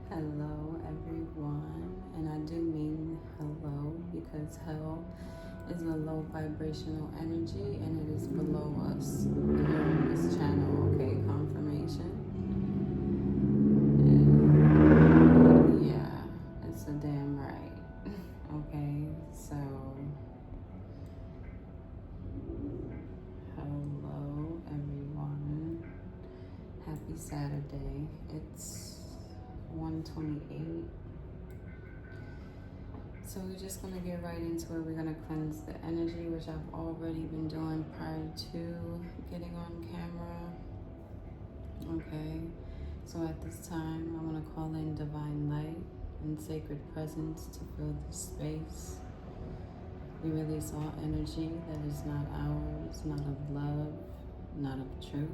Hello, everyone, and I do mean hello because hell is a low vibrational energy and it is below us here on this channel. Okay, confirmation. And yeah, it's a damn right. Okay, so hello, everyone. Happy Saturday. It's 1:28. So we're just going to get right into it. We're going to cleanse the energy, which I've already been doing prior to getting on camera. Okay, so at this time, I want to call in divine light and sacred presence to fill this space. We release all energy that is not ours, not of love, not of truth.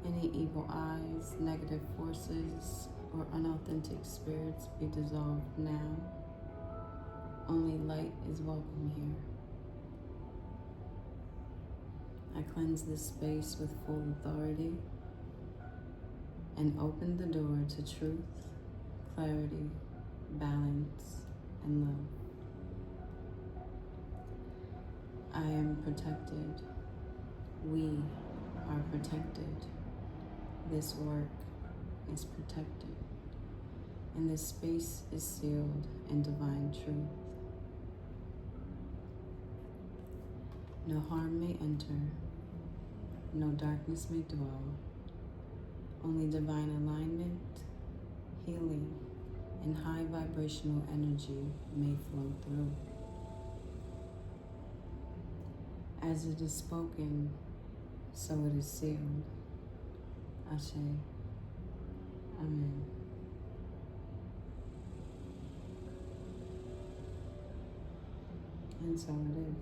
Any evil eyes, negative forces, or unauthentic spirits be dissolved now. Only light is welcome here. I cleanse this space with full authority and open the door to truth, clarity, balance, and love. I am protected. We are protected. This work is protected. And this space is sealed in divine truth. No harm may enter, no darkness may dwell. Only divine alignment, healing, and high vibrational energy may flow through. As it is spoken, so it is sealed. Ashe. Amen. And so it is.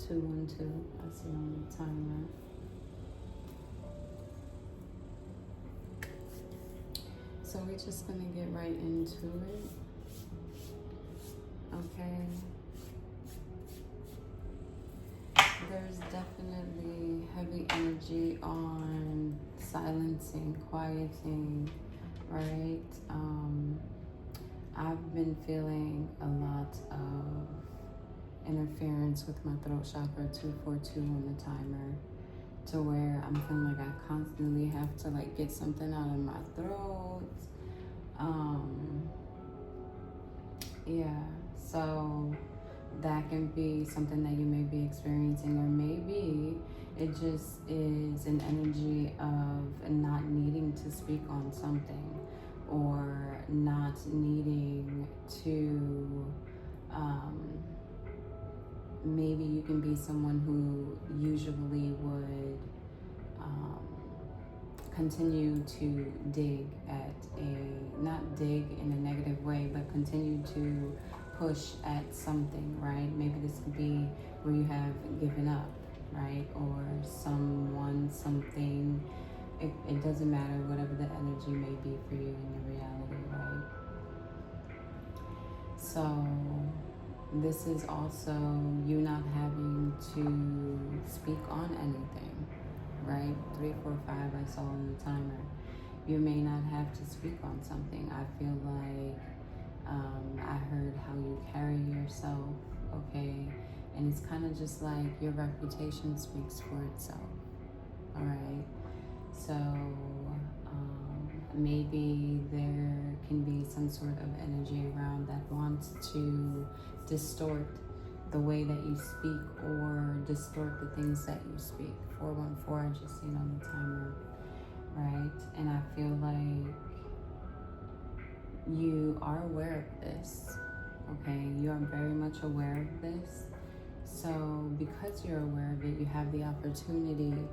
212, I see on the timer. So we're just gonna get right into it. Okay. There's definitely heavy energy on silencing, quieting, right? I've been feeling a lot of interference with my throat chakra, 242 on the timer, to where I'm feeling like I constantly have to like get something out of my throat. Yeah, so that can be something that you may be experiencing, or maybe it just is an energy of not needing to speak on something, or not needing to, maybe you can be someone who usually would continue to dig at not dig in a negative way, but continue to push at something, right? Maybe this could be where you have given up, right? Or someone, something, it doesn't matter, whatever the energy may be for you in your reality, right? So this is also you not having to speak on anything, right? 3, 4, 5, I saw on the timer. You may not have to speak on something. I feel like I heard how you carry yourself, okay? And it's kind of just like your reputation speaks for itself, all right? So maybe there can be some sort of energy around that wants to distort the way that you speak, or distort the things that you speak. 414, I just seen on the timer, right? And I feel like you are aware of this, okay? You are very much aware of this. So because you're aware of it, you have the opportunity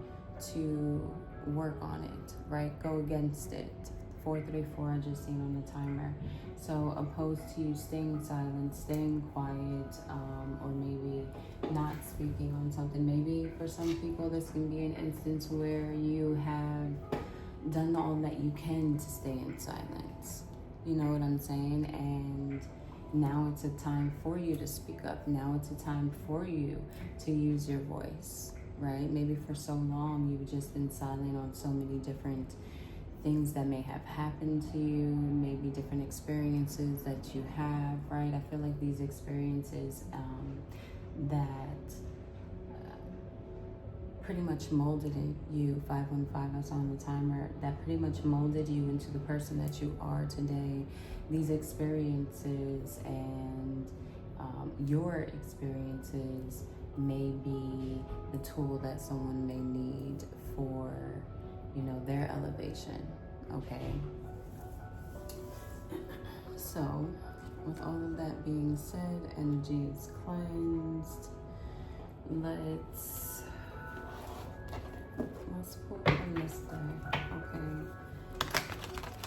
to work on it, right? Go against it. 434, I just seen on the timer. So opposed to you staying silent, staying quiet, or maybe not speaking on something. Maybe for some people this can be an instance where you have done all that you can to stay in silence. You know what I'm saying? And now it's a time for you to speak up. Now it's a time for you to use your voice, right? Maybe for so long you've just been silent on so many different things that may have happened to you, maybe different experiences that you have, right? I feel like these experiences that pretty much molded you, 515 I saw on the timer, that pretty much molded you into the person that you are today. These experiences and your experiences may be the tool that someone may need for, you know, their elevation, okay? So, with all of that being said, energy is cleansed. Let's pull from this deck, okay?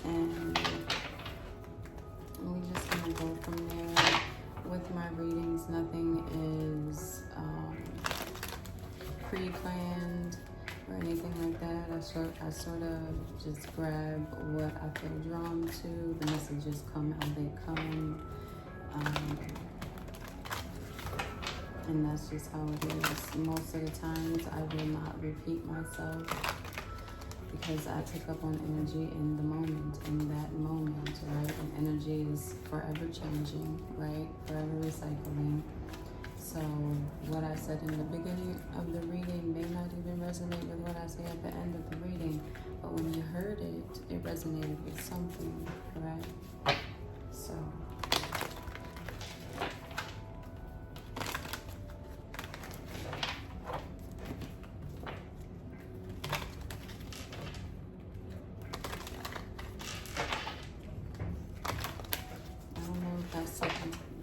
And we just gonna go from there. With my readings, nothing is pre-planned or anything like that. I sort of just grab what I feel drawn to. The messages come how they come. And that's just how it is. Most of the times I will not repeat myself because I pick up on energy in the moment, in that moment, right? And energy is forever changing, right? Forever recycling. So what I said in the beginning of the reading may not even resonate with what I say at the end of the reading, but when you heard it, it resonated with something, correct? So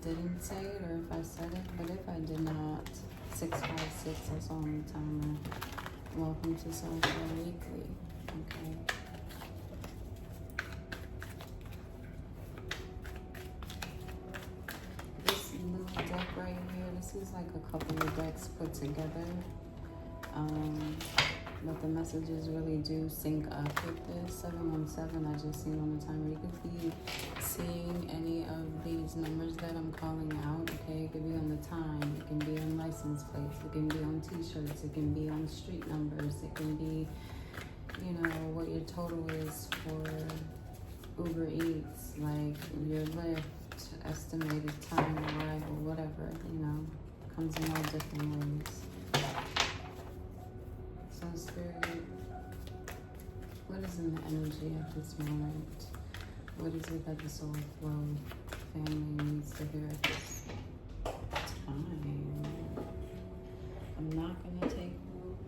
didn't say it or if I said it, but if I did not, 656 I saw on the timer. Welcome to Soulful Weekly. Okay. This little deck right here, this is like a couple of decks put together. But the messages really do sync up with this. 717 I just seen on the timer. You could be seeing any of these numbers that I'm calling out, okay? It could be on the time, it can be on license plates, it can be on t-shirts, it can be on street numbers, it can be, you know, what your total is for Uber Eats, like your Lyft, estimated time arrival, whatever, you know, comes in all different ways. So Spirit, what is in the energy at this moment? What is it that the Soul Flow family needs to hear at this time? I'm not going to take notes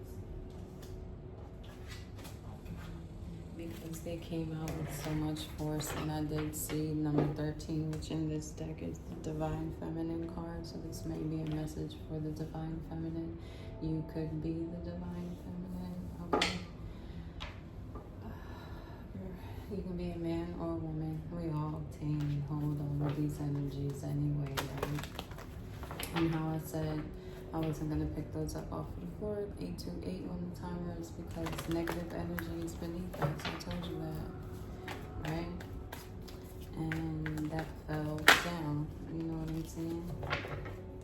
because they came out with so much force, and I did see number 13, which in this deck is the Divine Feminine card. So this may be a message for the Divine Feminine. You could be the Divine Feminine, okay? You can be a man or a woman. We all obtain and hold all of these energies anyway, right? And how I said I wasn't going to pick those up off of the floor, 828 on the timer, is because negative energy is beneath us. I told you that, right? And that fell down. You know what I'm saying?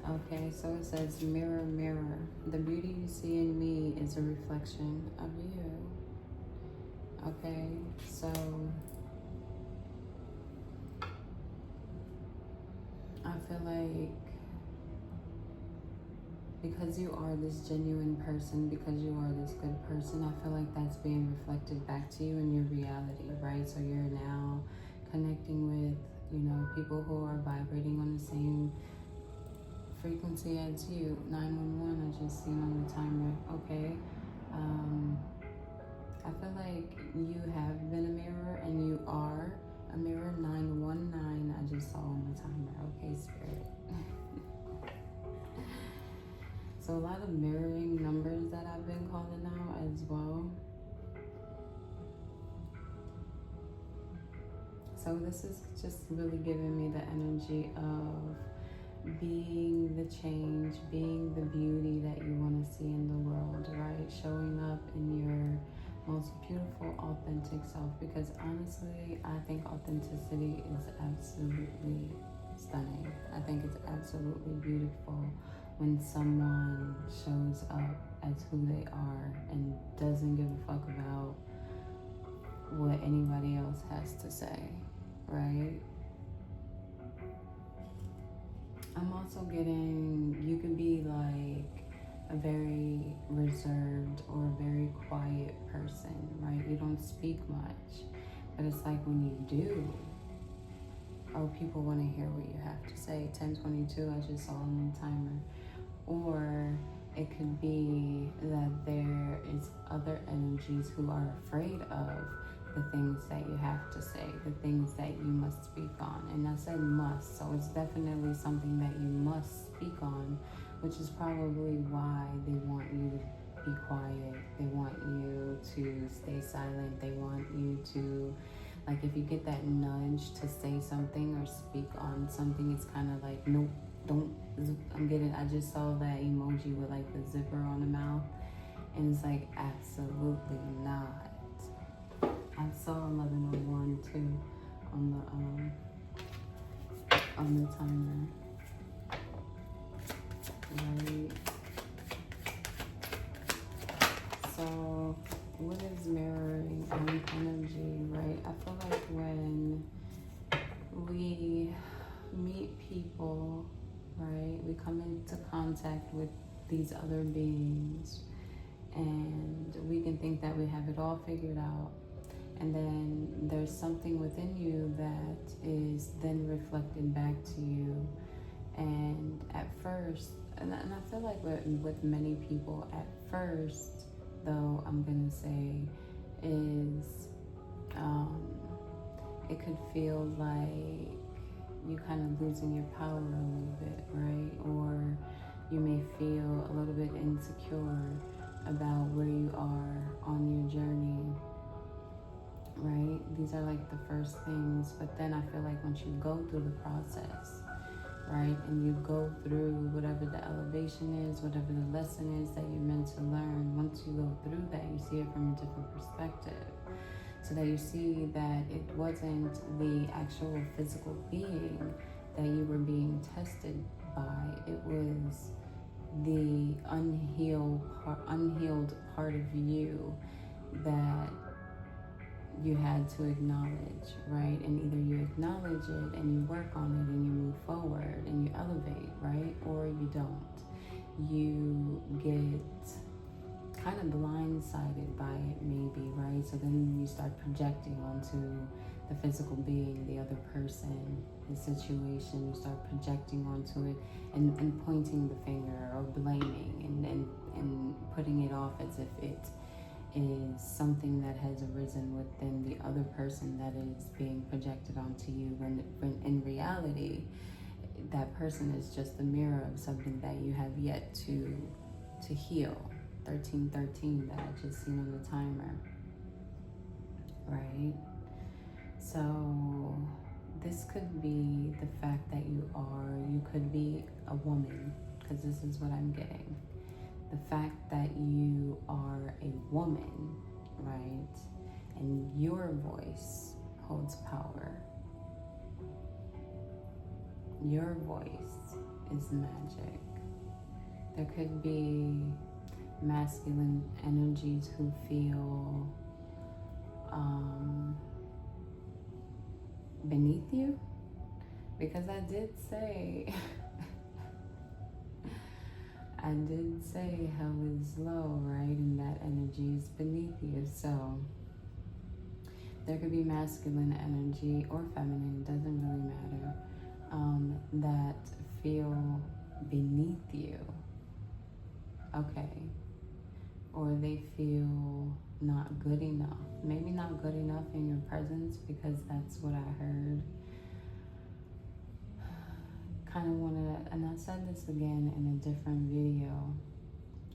Okay, so it says, mirror, mirror. The beauty you see in me is a reflection of you. Okay, so I feel like because you are this genuine person, because you are this good person, I feel like that's being reflected back to you in your reality, right? So you're now connecting with, you know, people who are vibrating on the same frequency as you. 911, I just seen on the timer, okay? I feel like you have been a mirror and you are a mirror. 919 I just saw on the timer. Okay, Spirit. So a lot of mirroring numbers that I've been calling out as well. So this is just really giving me the energy of being the change, being the beauty that you want to see in the world, right? Showing up in your most beautiful, authentic self, because honestly, I think authenticity is absolutely stunning. I think it's absolutely beautiful when someone shows up as who they are and doesn't give a fuck about what anybody else has to say, right? I'm also getting, you could be like a very reserved or a very quiet person, right? You don't speak much, but it's like when you do, oh, people want to hear what you have to say. 10:22, I just saw on the timer. Or it could be that there is other energies who are afraid of the things that you have to say, the things that you must speak on. And I said must, so it's definitely something that you must speak on, which is probably why they want you to be quiet. They want you to stay silent. They want you to, like, if you get that nudge to say something or speak on something, it's kind of like, nope, don't. I just saw that emoji with like the zipper on the mouth, and it's like, absolutely not. I saw 11:01 too on the timer, right? So what is mirroring energy, right? I feel like when we meet people, right, we come into contact with these other beings, and we can think that we have it all figured out, and then there's something within you that is then reflected back to you. And at first, and I feel like with many people, at first, though, I'm gonna say, is it could feel like you kind of losing your power a little bit, right? Or you may feel a little bit insecure about where you are on your journey, right? These are like the first things, but then I feel like once you go through the process, right, and you go through whatever the elevation is, whatever the lesson is that you're meant to learn, once you go through that, you see it from a different perspective. So that you see that it wasn't the actual physical being that you were being tested by. It was the unhealed part of you that you had to acknowledge, right? And either you acknowledge it and you work on it and you move forward and you elevate, right? Or you don't. You get kind of blindsided by it, maybe, right? So then you start projecting onto the physical being, the other person, the situation. You start projecting onto it and pointing the finger or blaming and putting it off as if it is something that has arisen within the other person that is being projected onto you, when in reality that person is just the mirror of something that you have yet to heal. 1313 that I just seen on the timer, right? So this could be the fact that you could be a woman, because this is what I'm getting. The fact that you are a woman, right? And your voice holds power. Your voice is magic. There could be masculine energies who feel beneath you, because I did say hell is low, right? And that energy is beneath you. So there could be masculine energy or feminine, it doesn't really matter, that feel beneath you, okay? Or they feel not good enough. Maybe not good enough in your presence, because that's what I heard. Kind of want to, and I said this again in a different video,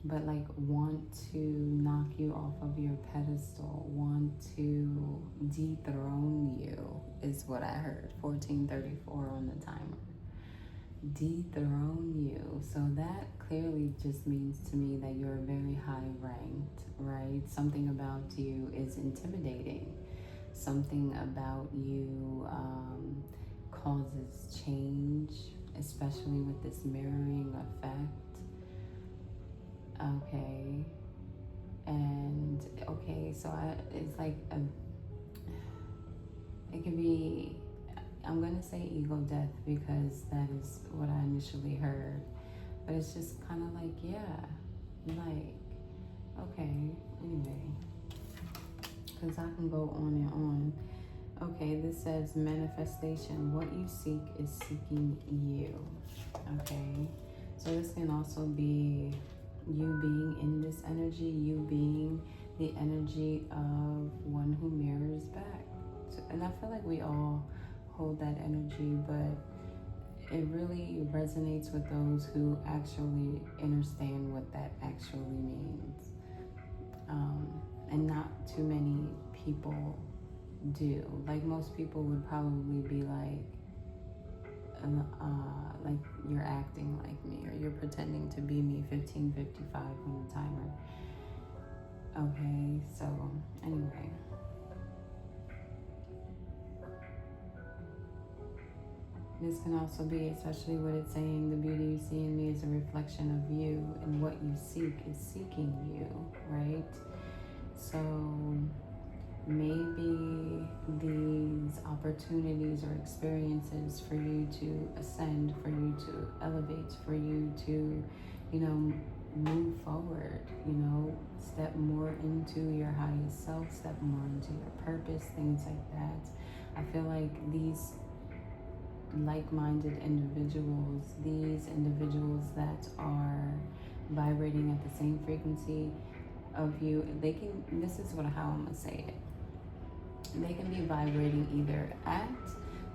but like want to knock you off of your pedestal, want to dethrone you is what I heard. 1434 on the timer. Dethrone you. So that clearly just means to me that you're very high ranked, right? Something about you is intimidating. Something about you causes change, especially with this mirroring effect. Okay. And okay, so it's like it could be, I'm gonna say ego death because that is what I initially heard, but it's just kind of like, yeah, like, okay, anyway, because I can go on and on. Okay, this says manifestation. What you seek is seeking you. Okay, so this can also be you being in this energy, you being the energy of one who mirrors back. So, and I feel like we all hold that energy, but it really resonates with those who actually understand what that actually means. And not too many people do. Like most people would probably be like you're acting like me, or you're pretending to be me. 15:55 on the timer. Okay, so anyway, this can also be, especially what it's saying, the beauty you see in me is a reflection of you, and what you seek is seeking you, right? So maybe these opportunities or experiences for you to ascend, for you to elevate, for you to, move forward, step more into your highest self, step more into your purpose, things like that. I feel like these like-minded individuals, these individuals that are vibrating at the same frequency of you, this is how I'm gonna say it. They can be vibrating either at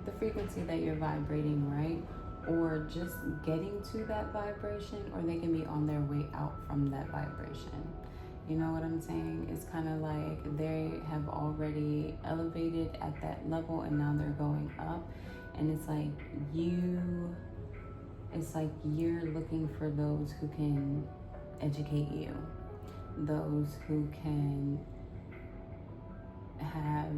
the frequency that you're vibrating, right? Or just getting to that vibration, or they can be on their way out from that vibration. You know what I'm saying? It's kind of like they have already elevated at that level and now they're going up. And it's like you're looking for those who can educate you, those who can have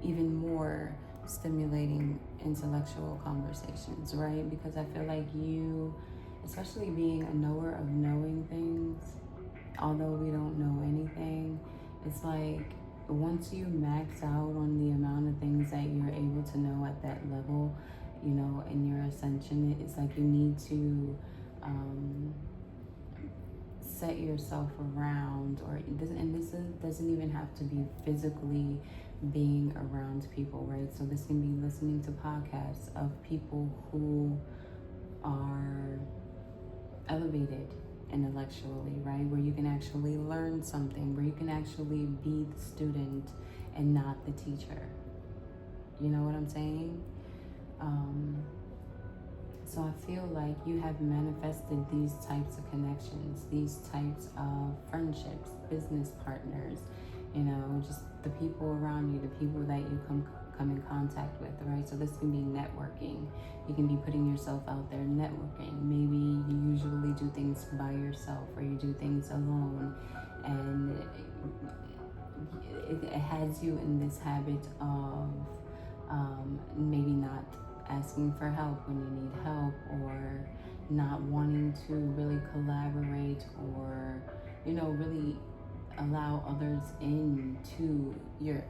even more stimulating intellectual conversations, right? Because I feel like you, especially being a knower of knowing things, although we don't know anything, it's like once you max out on the amount of things that you're able to know at that level, in your ascension, it's like you need to set yourself around, this doesn't even have to be physically being around people, right? So this can be listening to podcasts of people who are elevated intellectually, right? Where you can actually learn something, where you can actually be the student and not the teacher. You know what I'm saying? So I feel like you have manifested these types of connections, these types of friendships, business partners, just the people around you, the people that you come in contact with, right? So this can be networking. You can be putting yourself out there networking. Maybe you usually do things by yourself, or you do things alone, and it has you in this habit of maybe not asking for help when you need help, or not wanting to really collaborate, or really allow others into your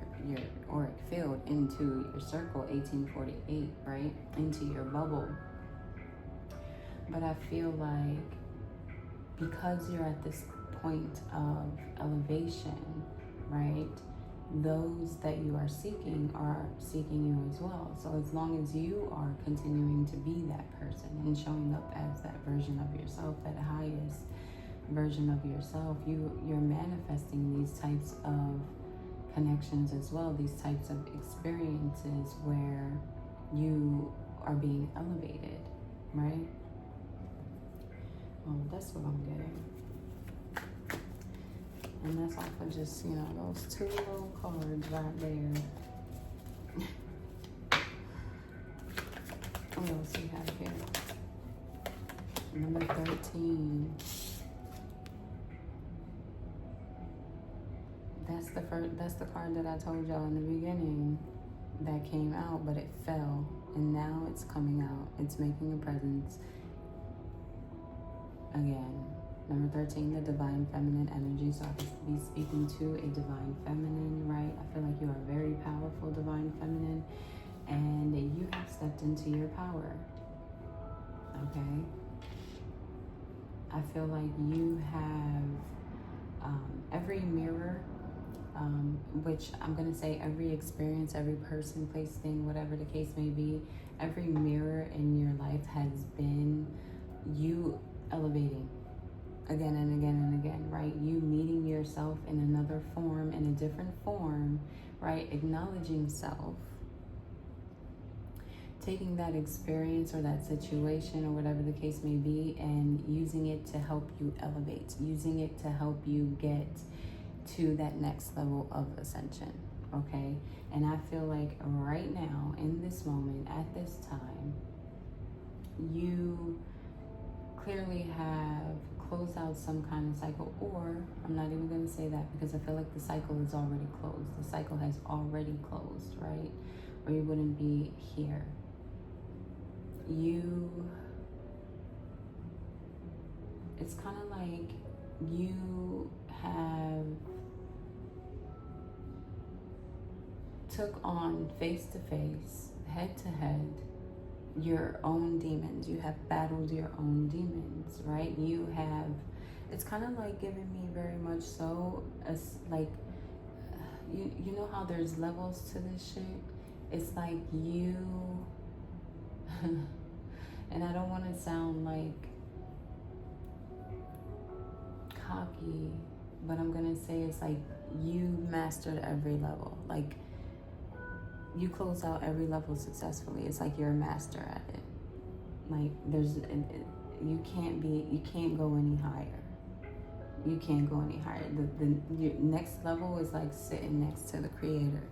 auric field, into your circle, 1848, right, into your bubble. But I feel like because you're at this point of elevation, right, those that you are seeking you as well. So as long as you are continuing to be that person and showing up as that version of yourself, that highest version of yourself, you're manifesting these types of connections as well, these types of experiences where you are being elevated, right? Well, that's what I'm getting. And that's off of just, those two little cards right there. What else we have here? Number 13. That's the card that I told y'all in the beginning that came out, but it fell. And now it's coming out. It's making a presence again. Number 13, the divine feminine energy. So I could be speaking to a divine feminine, right? I feel like you are a very powerful divine feminine, and you have stepped into your power. Okay? I feel like you have every mirror, which I'm going to say every experience, every person, place, thing, whatever the case may be, every mirror in your life has been you elevating again and again and again, right? You meeting yourself in another form, in a different form, right? Acknowledging self. Taking that experience or that situation or whatever the case may be and using it to help you elevate, using it to help you get to that next level of ascension, okay? And I feel like right now, in this moment, at this time, you clearly have closed out some kind of cycle, or I'm not even going to say that because I feel like the cycle is already closed. The cycle has already closed, right? Or you wouldn't be here. It's kind of like you have took on face to face, head to head, your own demons. You have battled your own demons, right? It's kind of like giving me very much so as like, you know how there's levels to this shit? It's like you, and I don't want to sound like cocky, but I'm going to say it's like you mastered every level. Like, you close out every level successfully. It's like you're a master at it. Like you can't go any higher. You can't go any higher. Your next level is like sitting next to the creator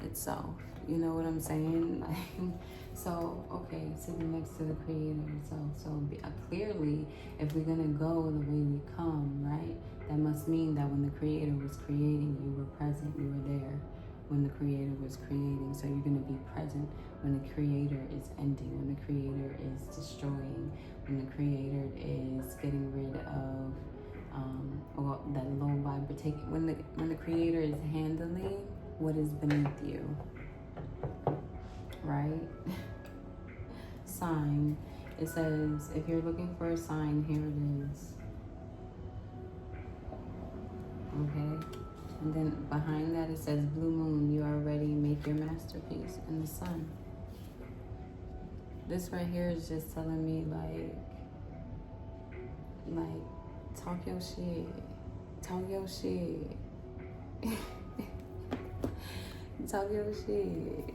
itself. You know what I'm saying? Like, so, okay, sitting next to the creator itself. So clearly, if we're gonna go the way we come, right? That must mean that when the creator was creating, you were present, you were there. When the creator was creating, so you're going to be present when the creator is ending, when the creator is destroying, when the creator is getting rid of that low vibrational, when the creator is handling what is beneath you, right? Sign. It says if you're looking for a sign, here it is. Okay. And then behind that it says blue moon, you are ready, make your masterpiece, and the sun. This right here is just telling me like talk your shit. Talk your shit. Talk your shit.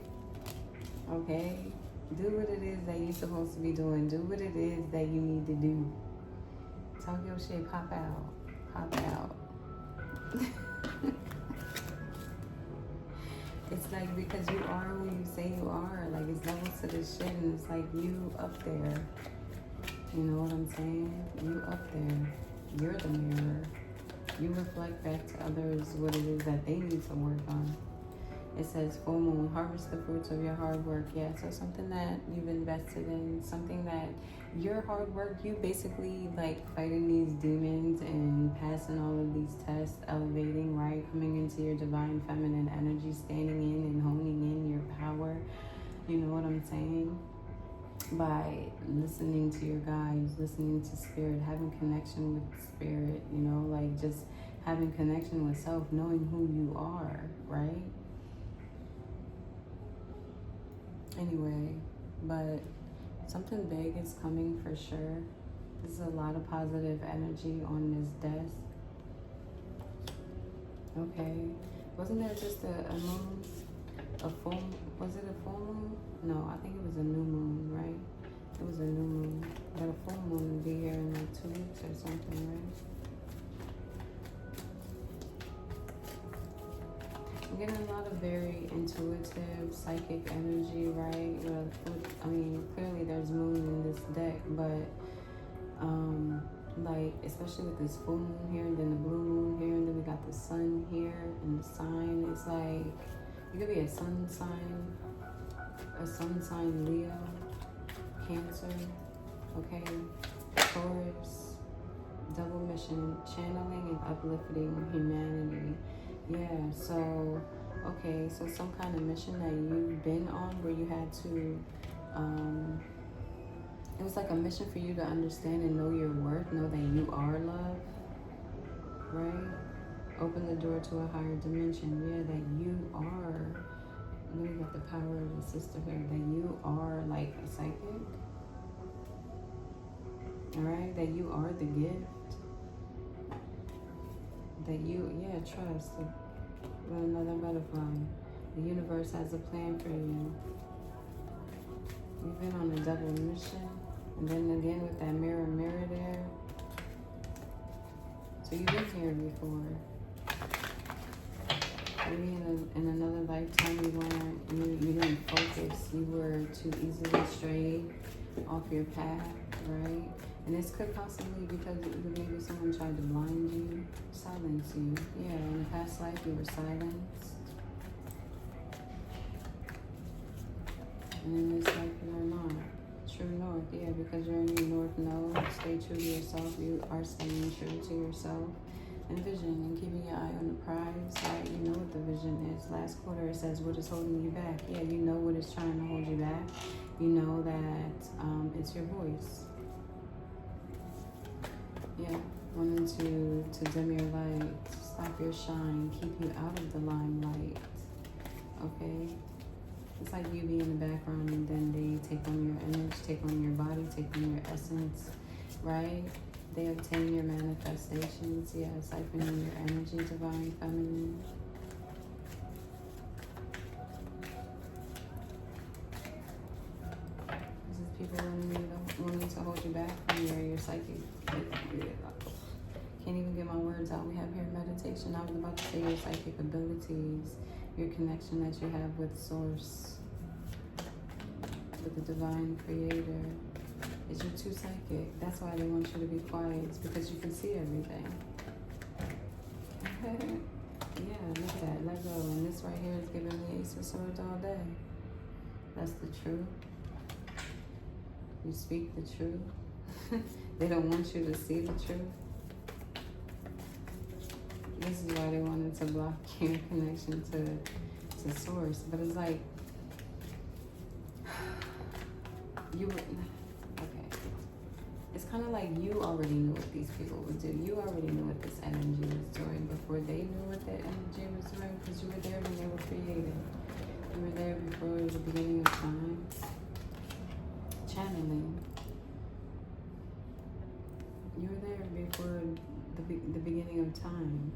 Okay? Do what it is that you're supposed to be doing. Do what it is that you need to do. Talk your shit, pop out. Pop out. It's like because you are who you say you are. Like, it's levels to this shit, and it's like you up there. You know what I'm saying? You up there. You're the mirror. You reflect back to others what it is that they need to work on. It says full moon, harvest the fruits of your hard work. Yeah, so something that you've invested in, something that your hard work, you basically like fighting these demons and passing all of these tests, elevating, right? Coming into your divine feminine energy, standing in and honing in your power. You know what I'm saying? By listening to your guides, listening to spirit, having connection with spirit, you know, like just having connection with self, knowing who you are, right? Anyway, but something big is coming for sure. There's a lot of positive energy on this desk. Okay. Wasn't there just a moon? Was it a full moon? No, I think it was a new moon, right? It was a new moon. But a full moon will be here in like 2 weeks or something, right? I'm getting a lot of very intuitive, psychic energy, right? Clearly there's moon in this deck, but like, especially with this full moon here, and then the blue moon here, and then we got the sun here, and the sign, it's like, you could be a sun sign Leo, Cancer, okay, Taurus, Double mission, channeling and uplifting humanity. Yeah, so, okay, so some kind of mission that you've been on where you had to, it was like a mission for you to understand and know your worth, know that you are love, right? Open the door to a higher dimension. Yeah, that you are, let me get the power of the sisterhood, that you are like a psychic, all right? That you are the gift. That you, yeah, trust. With another butterfly. The universe has a plan for you. You've been on a double mission. And then again with that mirror there. So you've been here before. Maybe in another lifetime you didn't focus. You were too easily strayed off your path, right? And this could possibly be because maybe someone tried to blind you, silence you. Yeah, in a past life you were silenced. And in this life you are not. True north, yeah, because you're in your north node. Stay true to yourself. You are staying true to yourself. And vision, and keeping your eye on the prize, right? You know what the vision is. Last quarter it says, what is holding you back? Yeah, you know what is trying to hold you back. You know that it's your voice. Yeah, wanting to dim your light, stop your shine, keep you out of the limelight. Okay? It's like you be in the background and then they take on your image, take on your body, take on your essence, right? They obtain your manifestations. Yeah, siphoning your energy, divine feminine. This is people wanting to hold you back from your psychic. Can't even get my words out. We have here meditation. I was about to say your psychic abilities, your connection that you have with Source, with the divine creator. Is you're too psychic. That's why they want you to be quiet. It's because you can see everything. Yeah, look at that. Let go. And this right here is giving me Ace of Swords all day. That's the truth. You speak the truth. They don't want you to see the truth. This is why they wanted to block your connection to Source. But it's like, you were, okay. It's kind of like you already knew what these people would do. You already knew what this energy was doing before they knew what that energy was doing, because you were there when they were created. You were there before the beginning of time. Channeling. You were there before the beginning of time.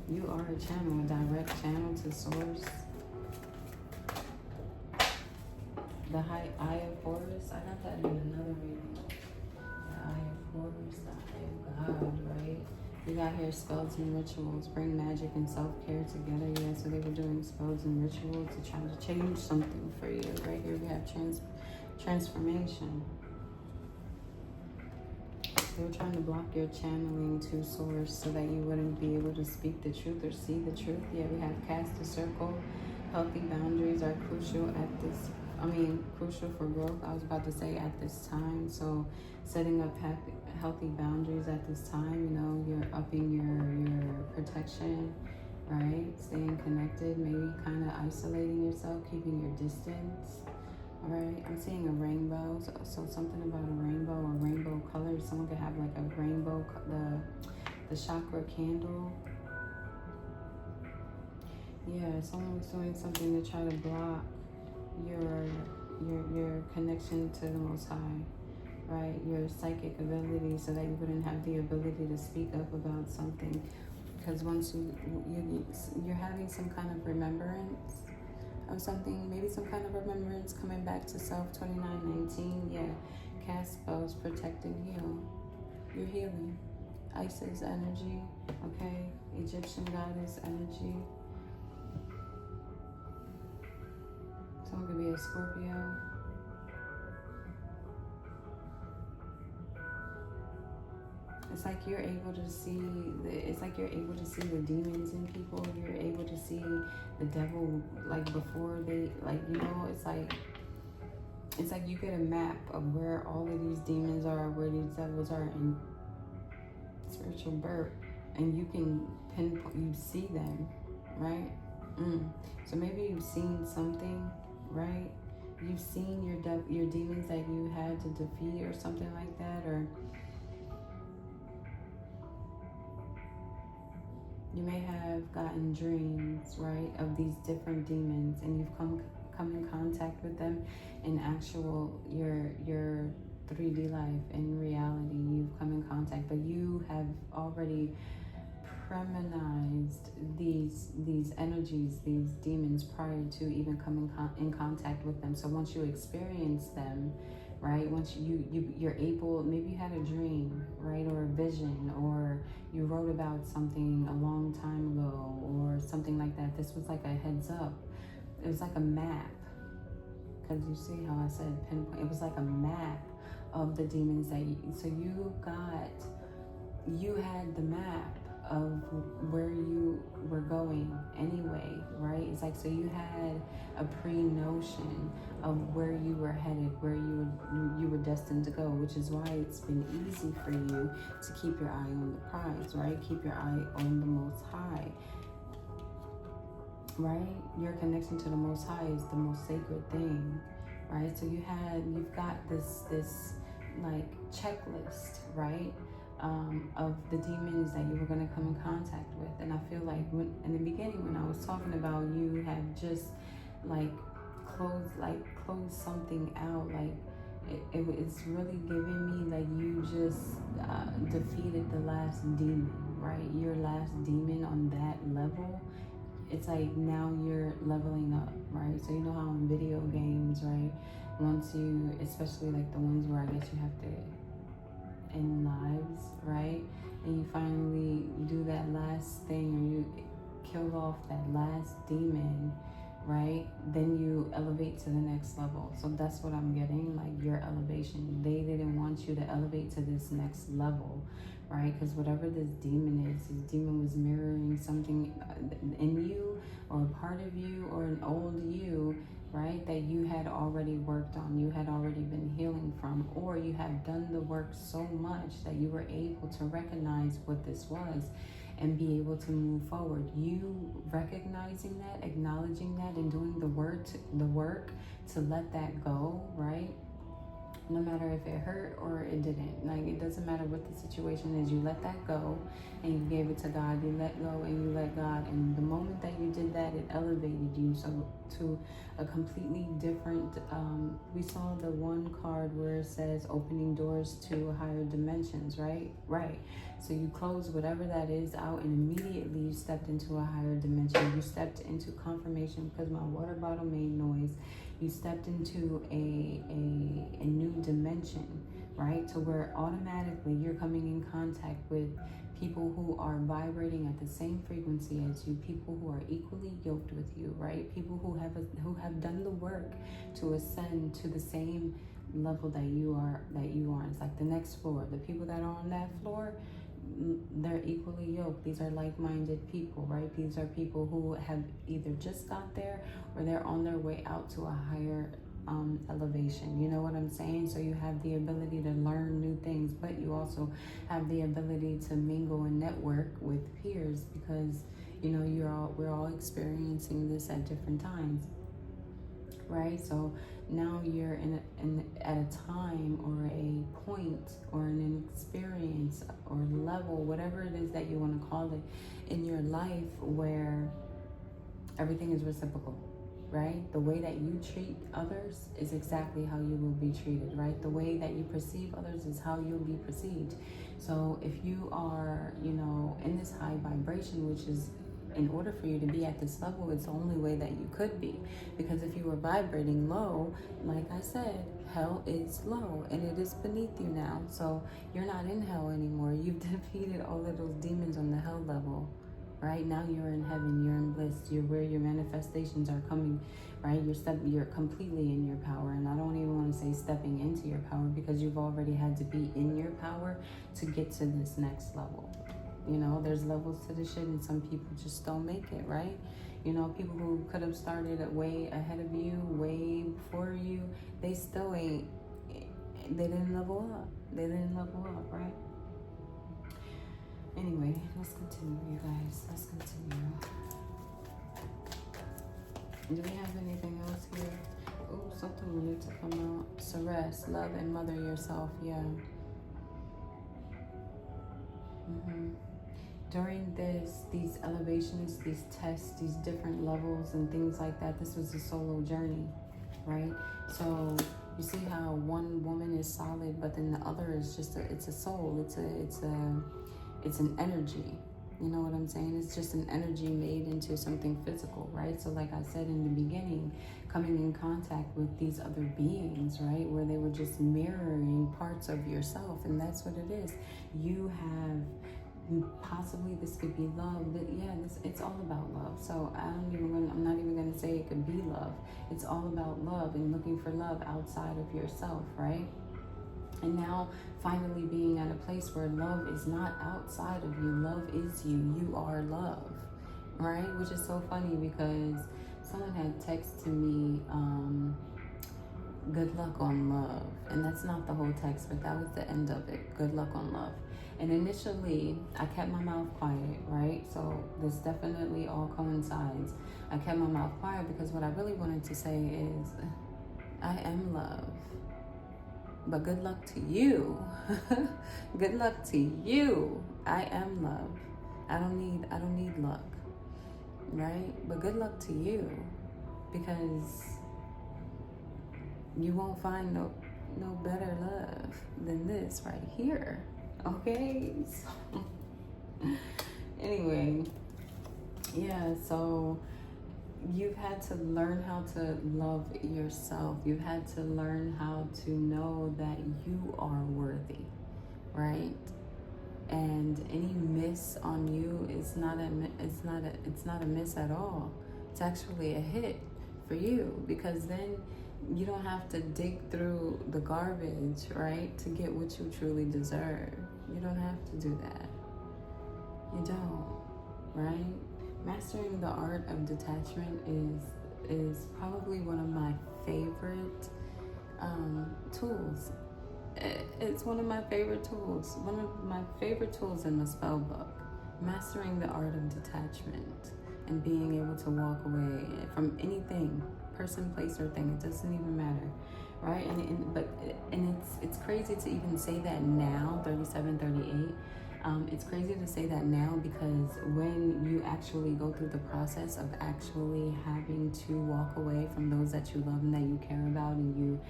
You are a channel, a direct channel to Source. The Eye of Horus, I got that in another reading. The Eye of Horus, the Eye of God, right? We got here spells and rituals, bring magic and self-care together. Yeah, so they were doing spells and rituals to try to change something for you. Right here we have transformation. They were trying to block your channeling to Source so that you wouldn't be able to speak the truth or see the truth. Yeah, we have cast a circle. Healthy boundaries are crucial at this, crucial for growth. I was about to say at this time. So setting up healthy boundaries at this time, you know, you're upping your protection, right? Staying connected, maybe kind of isolating yourself, keeping your distance. All right, I'm seeing a rainbow, so something about a rainbow or rainbow colors. Someone could have like a rainbow, the chakra candle. Yeah, someone was doing something to try to block your connection to the Most High, right? Your psychic ability, so that you wouldn't have the ability to speak up about something. Because once you're having some kind of remembrance of something, maybe some kind of remembrance coming back to self. 2919, yeah. Cast spells, protect and heal. You're healing. Isis energy, okay. Egyptian goddess energy. Someone could be a Scorpio. It's like you're able to see the demons in people. You're able to see the devil like before they, like, you know, it's like you get a map of where all of these demons are, where these devils are, and spiritual birth, and you can pinpoint, you see them, right? So maybe you've seen something, right? You've seen your demons that you had to defeat or something like that, or you may have gotten dreams, right, of these different demons, and you've come in contact with them in actual your 3D life. In reality, you've come in contact, but you have already premonized these energies, these demons, prior to even coming in contact with them. So once you experience them, right, once you're able, maybe you had a dream, right, or a vision, or you wrote about something a long time ago or something like that. This was like a heads up. It was like a map, because you see how I said pinpoint. It was like a map of the demons that you had the map of where you were going anyway, right? It's like, so you had a pre-notion of where you were headed, where you were destined to go, which is why it's been easy for you to keep your eye on the prize, right? Keep your eye on the Most High, right? Your connection to the Most High is the most sacred thing, right? So you've got this like checklist, right? Of the demons that you were going to come in contact with. And I feel like in the beginning, when I was talking about, you have just closed something out, like it's really giving me like you just defeated the last demon, right? Your last demon on that level. It's like now you're leveling up, right? So you know how in video games, right, once you, especially like the ones where I guess you have to in lives, right, and you finally do that last thing, or you kill off that last demon, right, then you elevate to the next level. So that's what I'm getting, like your elevation. They didn't want you to elevate to this next level, right? Because whatever this demon was mirroring something in you, or a part of you, or an old you, right, that you had already worked on, you had already been healing from, or you have done the work so much that you were able to recognize what this was and be able to move forward. You recognizing that, acknowledging that, and doing the work to let that go, right? No matter if it hurt or it didn't. Like, it doesn't matter what the situation is. You let that go and you gave it to God. You let go and you let God. And the moment that you did that, it elevated you to a completely different, we saw the one card where it says opening doors to higher dimensions, right? Right. So you closed whatever that is out, and immediately you stepped into a higher dimension. You stepped into confirmation, because my water bottle made noise. You stepped into a new dimension, right? To where automatically you're coming in contact with people who are vibrating at the same frequency as you, people who are equally yoked with you, right? People who have done the work to ascend to the same level that you are. It's like the next floor. The people that are on that floor, they're equally yoked. These are like-minded people, right? These are people who have either just got there or they're on their way out to a higher elevation. You know what I'm saying? So you have the ability to learn new things, but you also have the ability to mingle and network with peers, because you know we're all experiencing this at different times, right? So now you're at a time or a point or an experience or level, whatever it is that you want to call it, in your life, where everything is reciprocal, right? The way that you treat others is exactly how you will be treated, right? The way that you perceive others is how you'll be perceived. So if you are, in this high vibration, which is, in order for you to be at this level, it's the only way that you could be. Because if you were vibrating low, like I said, hell is low and it is beneath you now. So you're not in hell anymore. You've defeated all of those demons on the hell level. Right now you're in heaven, you're in bliss, you're where your manifestations are coming, right? You're completely in your power. And I don't even want to say stepping into your power, because you've already had to be in your power to get to this next level. There's levels to this shit, and some people just don't make it, right? People who could have started way ahead of you, way before you, they still they didn't level up. They didn't level up, right? Anyway, let's continue, you guys. Let's continue. Do we have anything else here? Oh, something wanted to come out. Ceres, love and mother yourself. Yeah. During these elevations, these tests, these different levels and things like that, this was a solo journey, right? So you see how one woman is solid, but then the other is just it's a soul. It's an energy. You know what I'm saying? It's just an energy made into something physical, right? So like I said in the beginning, coming in contact with these other beings, right? Where they were just mirroring parts of yourself. And that's what it is. You have, possibly this could be love, but yeah, it's all about love. So I'm not even going to say it could be love. It's all about love and looking for love outside of yourself, right? And now finally being at a place where love is not outside of you. Love is you. You are love, right? Which is so funny because someone had texted me, good luck on love. And that's not the whole text, but that was the end of it. Good luck on love. And initially, I kept my mouth quiet, right? So this definitely all coincides. I kept my mouth quiet because what I really wanted to say is, I am love. But good luck to you. Good luck to you. I am love. I don't need luck. Right? But good luck to you. Because you won't find no better love than this right here. Okay? So, anyway. Yeah, so you've had to learn how to love yourself. You've had to learn how to know that you are worthy, right? And any miss on you is not a miss at all. It's actually a hit for you, because then you don't have to dig through the garbage, right, to get what you truly deserve. You don't have to do that. You don't, right? Mastering the art of detachment is probably one of my favorite tools. It's one of my favorite tools. One of my favorite tools in the spell book. Mastering the art of detachment and being able to walk away from anything, person, place, or thing. It doesn't even matter, right? And it's crazy to even say that now, 37, 38. It's crazy to say that now, because when you actually go through the process of actually having to walk away from those that you love and that you care about and you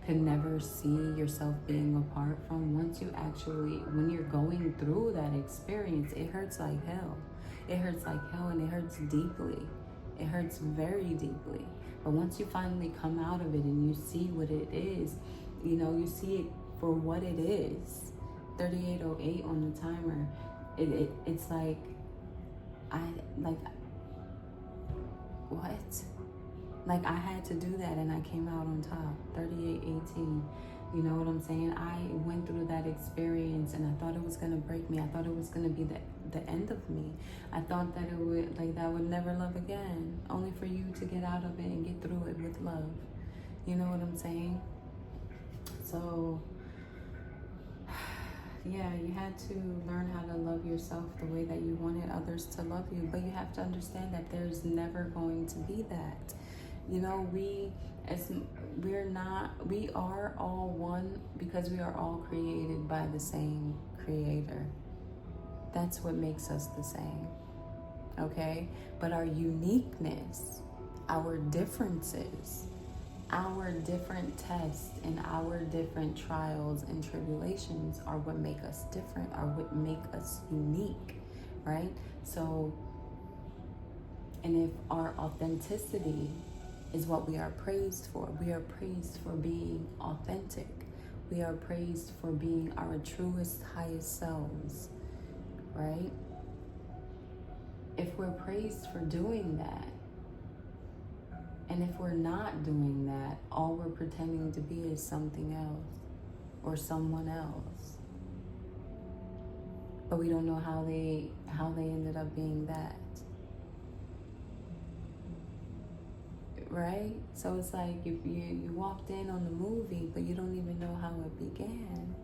could never see yourself being apart from, when you're going through that experience, it hurts like hell. It hurts like hell, and it hurts deeply. It hurts very deeply. But once you finally come out of it and you see what it is, you see it for what it is. 3808 on the timer. It's like, what? Like, I had to do that and I came out on top. 3818. You know what I'm saying? I went through that experience and I thought it was gonna break me. I thought it was gonna be the end of me. I thought that I would never love again, only for you to get out of it and get through it with love. You know what I'm saying? So yeah, you had to learn how to love yourself the way that you wanted others to love you. But you have to understand that there's never going to be that. We are all one because we are all created by the same creator. That's what makes us the same. Okay? But our uniqueness, our differences, our different tests and our different trials and tribulations are what make us different, are what make us unique, right? So, and if our authenticity is what we are praised for, we are praised for being authentic. We are praised for being our truest, highest selves, right? If we're praised for doing that, and if we're not doing that, all we're pretending to be is something else or someone else. But we don't know how they ended up being that. Right? So it's like you walked in on the movie, but you don't even know how it began.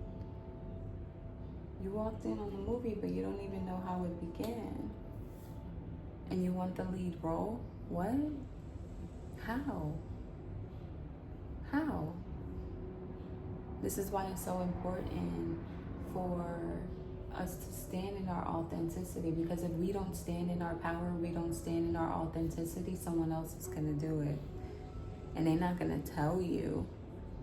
You walked in on the movie, but you don't even know how it began. And you want the lead role? What? How? How? This is why it's so important for us to stand in our authenticity, because if we don't stand in our power, we don't stand in our authenticity, someone else is going to do it. And they're not going to tell you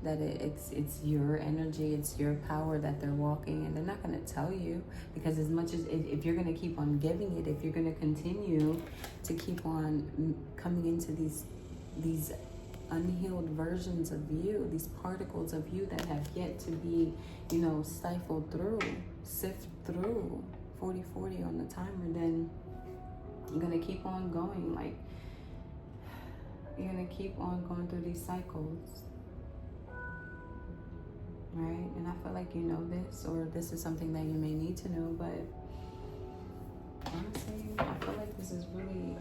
that it's your energy, it's your power that they're walking, and they're not going to tell you, because as much as if you're going to keep on giving it, if you're going to continue to keep on coming into these unhealed versions of you, these particles of you that have yet to be, stifled through, sift through 40/40 on the timer, then you're going to keep on going. Like, you're going to keep on going through these cycles, right? And I feel like you know this, or this is something that you may need to know, but honestly, I feel like this is really,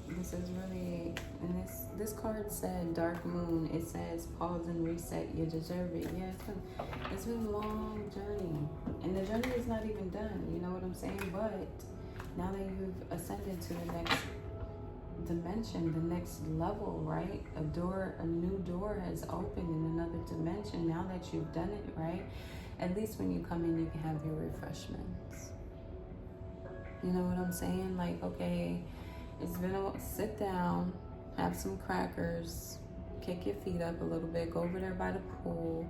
and this card said Dark Moon. It says pause and reset. You deserve it. Yeah, it's been a long journey, and the journey is not even done. You know what I'm saying? But now that you've ascended to the next dimension, the next level, right? A new door has opened in another dimension. Now that you've done it, right? At least when you come in, you can have your refreshments. You know what I'm saying? Like, okay, it's been sit down, have some crackers, kick your feet up a little bit, go over there by the pool,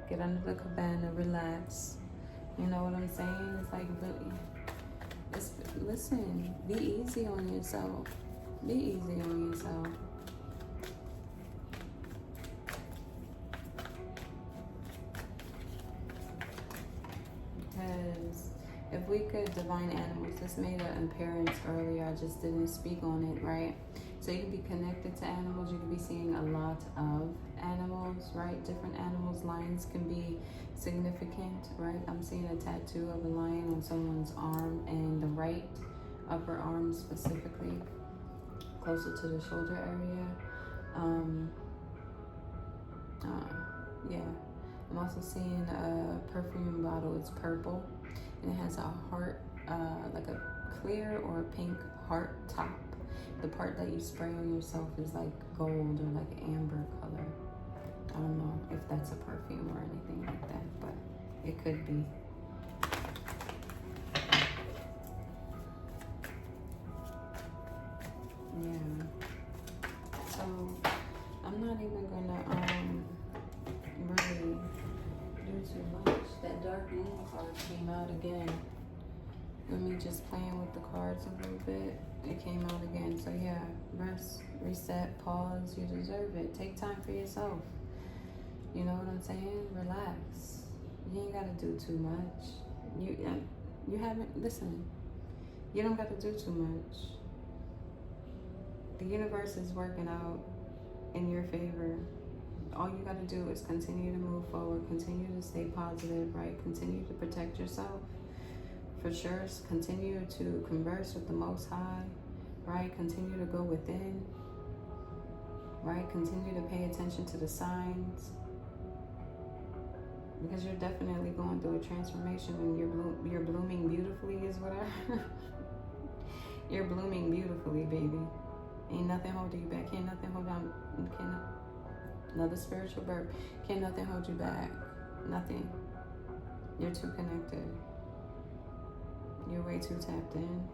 get under the cabana, relax. You know what I'm saying? It's like, really, listen, be easy on yourself. Be easy on yourself. Because if we could, divine animals, this made an appearance earlier, I just didn't speak on it, right? So you can be connected to animals, you can be seeing a lot of animals, right? Different animals, lions can be significant, right? I'm seeing a tattoo of a lion on someone's arm, and the right upper arm specifically, closer to the shoulder area. Yeah. I'm also seeing a perfume bottle. It's purple, and it has a heart, like a clear or a pink heart top. The part that you spray on yourself is like gold or like amber color. I don't know if that's a perfume or anything like that, but it could be. Yeah. So I'm not even gonna really do too much. That Dark Moon card came out again. With me just playing with the cards a little bit, it came out again. So yeah, rest, reset, pause. You deserve it. Take time for yourself. You know what I'm saying? Relax. You ain't gotta do too much. You haven't, listen, you don't gotta do too much. The universe is working out in your favor. All you got to do is continue to move forward, continue to stay positive, right? Continue to protect yourself. For sure, continue to converse with the Most High, right? Continue to go within, right? Continue to pay attention to the signs, because you're definitely going through a transformation, and you're blooming beautifully is what I heard. You're blooming beautifully, baby. Ain't nothing holding you back. Can't nothing hold down. Another spiritual birth. Can't nothing hold you back. Nothing. You're too connected. You're way too tapped in.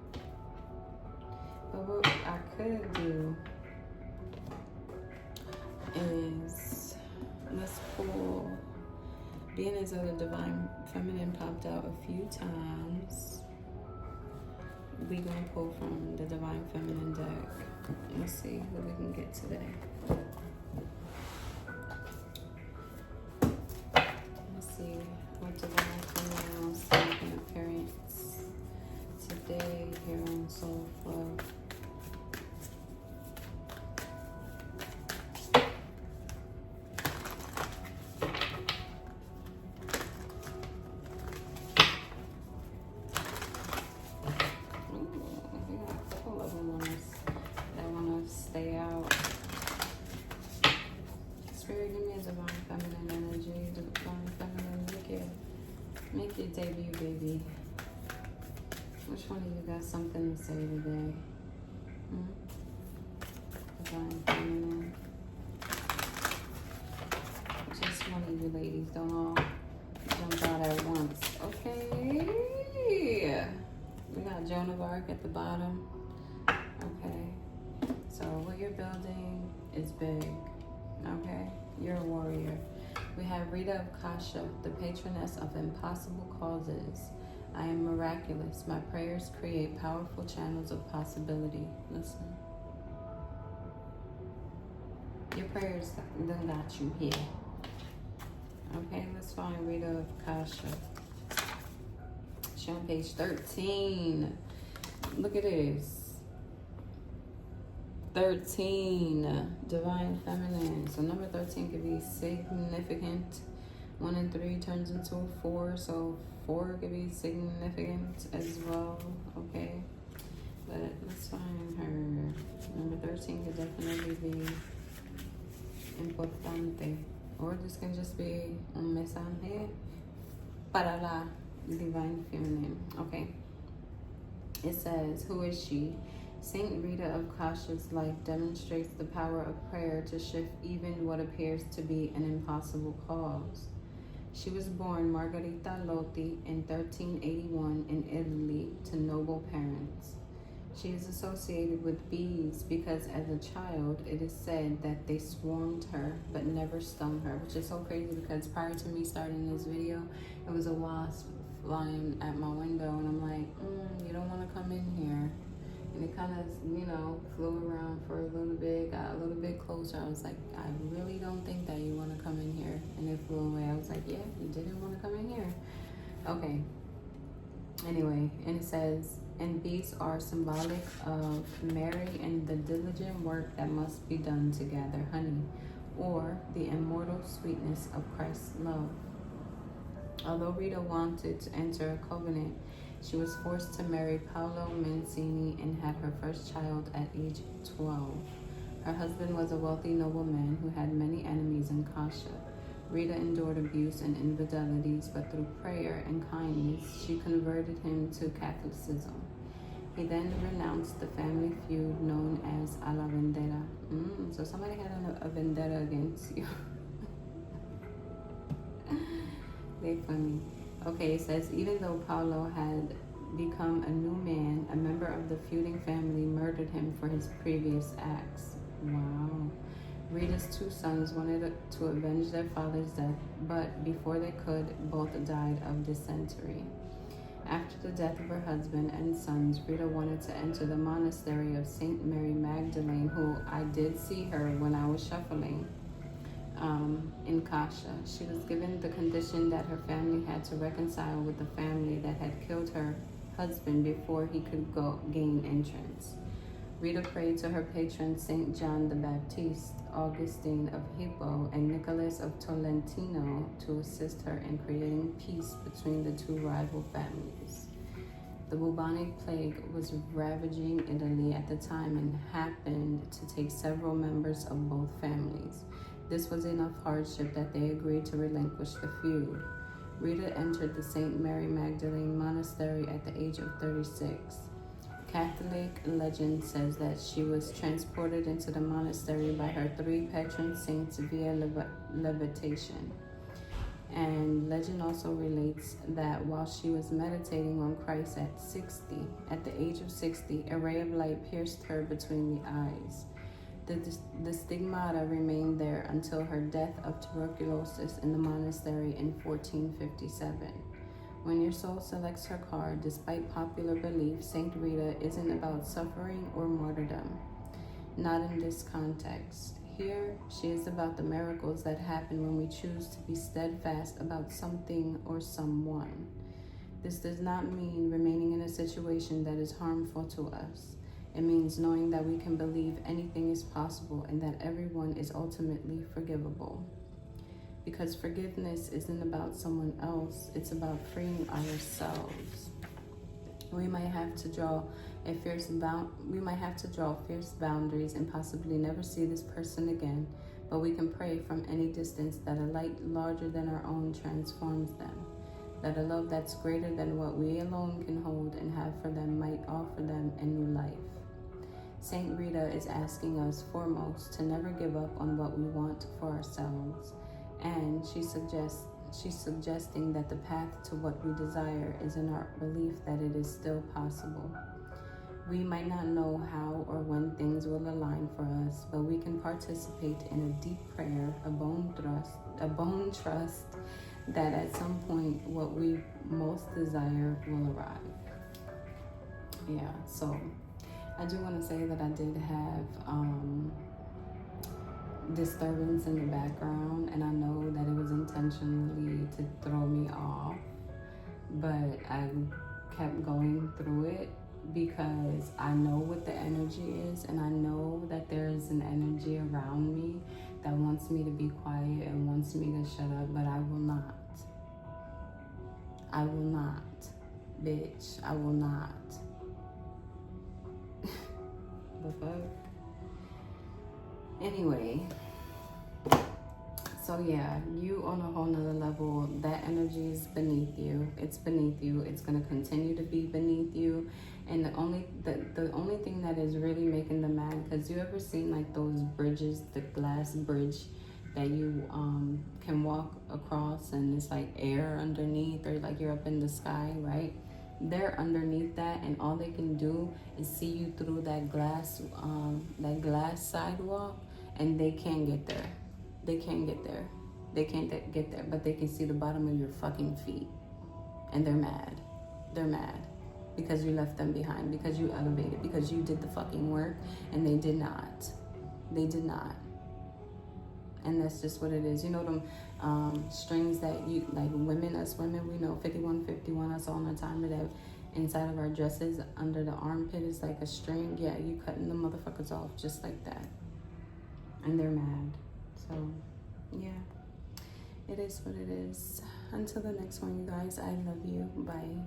But what I could do is, let's pull, being as though the Divine Feminine popped out a few times, we gonna pull from the Divine Feminine deck. Let's see what we can get today. Let's see what Divine Feminine wants to make an appearance today here on Soul Flow. Stay out. Spirit, give me a Divine Feminine energy. Divine Feminine, look here. Make your debut, baby. Which one of you got something to say today? Divine feminine. Just one of you ladies. Don't all jump out at once. Okay. We got Joan of Arc at the bottom. Okay. So what you're building is big. Okay. You're a warrior. We have Rita of Kasha, the patroness of impossible causes. I am miraculous. My prayers create powerful channels of possibility. Listen. Your prayers done got you here. Okay, let's find Rita of Kasha. She's on page 13. Look at this. 13, divine feminine. So number 13 could be significant. 1 and 3 turns into a 4, so 4 could be significant as well. Okay, but let's find her. Number 13 could definitely be importante, or this can just be un mensaje para la divine feminine. Okay, it says, who is she? Saint Rita of Kasha's life demonstrates the power of prayer to shift even what appears to be an impossible cause. She was born Margherita Lotti in 1381 in Italy to noble parents. She is associated with bees because as a child it is said that they swarmed her but never stung her, which is so crazy because prior to me starting this video, it was a wasp flying at my window and I'm like, you don't want to come in here. And it kind of, flew around for a little bit, got a little bit closer. I was like, I really don't think that you want to come in here. And it flew away. I was like, yeah, you didn't want to come in here. Okay. Anyway, and it says, and bees are symbolic of Mary and the diligent work that must be done to gather honey, or the immortal sweetness of Christ's love. Although Rita wanted to enter a covenant, she was forced to marry Paolo Mancini and had her first child at age 12. Her husband was a wealthy nobleman who had many enemies in Kasha. Rita endured abuse and infidelities, but through prayer and kindness, she converted him to Catholicism. He then renounced the family feud known as a la vendetta. So somebody had a vendetta against you. They funny. Okay, it says, even though Paolo had become a new man, a member of the feuding family murdered him for his previous acts. Wow. Rita's 2 sons wanted to avenge their father's death, but before they could, both died of dysentery. After the death of her husband and sons, Rita wanted to enter the monastery of Saint Mary Magdalene, who I did see her when I was shuffling. In Kasha. She was given the condition that her family had to reconcile with the family that had killed her husband before he could gain entrance. Rita prayed to her patrons Saint John the Baptist, Augustine of Hippo, and Nicholas of Tolentino to assist her in creating peace between the 2 rival families. The bubonic plague was ravaging Italy at the time and happened to take several members of both families. This was enough hardship that they agreed to relinquish the feud. Rita entered the St. Mary Magdalene Monastery at the age of 36. Catholic legend says that she was transported into the monastery by her 3 patron saints via levitation. And legend also relates that while she was meditating on Christ at the age of 60, a ray of light pierced her between the eyes. The stigmata remained there until her death of tuberculosis in the monastery in 1457. When your soul selects her card, despite popular belief, Saint Rita isn't about suffering or martyrdom. Not in this context. Here, she is about the miracles that happen when we choose to be steadfast about something or someone. This does not mean remaining in a situation that is harmful to us. It means knowing that we can believe anything is possible and that everyone is ultimately forgivable. Because forgiveness isn't about someone else, it's about freeing ourselves. We might have to draw fierce boundaries and possibly never see this person again, but we can pray from any distance that a light larger than our own transforms them. that a love that's greater than what we alone can hold and have for them might offer them a new life. Saint Rita is asking us foremost to never give up on what we want for ourselves, and she's suggesting that the path to what we desire is in our belief that it is still possible. We might not know how or when things will align for us, but we can participate in a deep prayer, a bone trust that at some point what we most desire will arrive. Yeah, so I do want to say that I did have disturbance in the background, and I know that it was intentionally to throw me off, but I kept going through it because I know what the energy is, and I know that there is an energy around me that wants me to be quiet and wants me to shut up, but I will not. I will not, bitch. I will not. The fuck? Anyway, so yeah, you on a whole nother level, that energy is beneath you. It's beneath you. It's gonna continue to be beneath you. And the only thing that is really making them mad, because you ever seen like those bridges, the glass bridge that you can walk across and it's like air underneath, or like you're up in the sky, right? They're underneath that, and all they can do is see you through that glass sidewalk, and they can't get there. They can't get there. They can't get there, but they can see the bottom of your fucking feet, and they're mad. They're mad because you left them behind, because you elevated, because you did the fucking work, and they did not. They did not. And that's just what it is. You know them strings that you, like us women, we know 5151, us all the time, that inside of our dresses under the armpit is like a string. Yeah, you cutting the motherfuckers off just like that. And they're mad. So, yeah. It is what it is. Until the next one, you guys, I love you. Bye.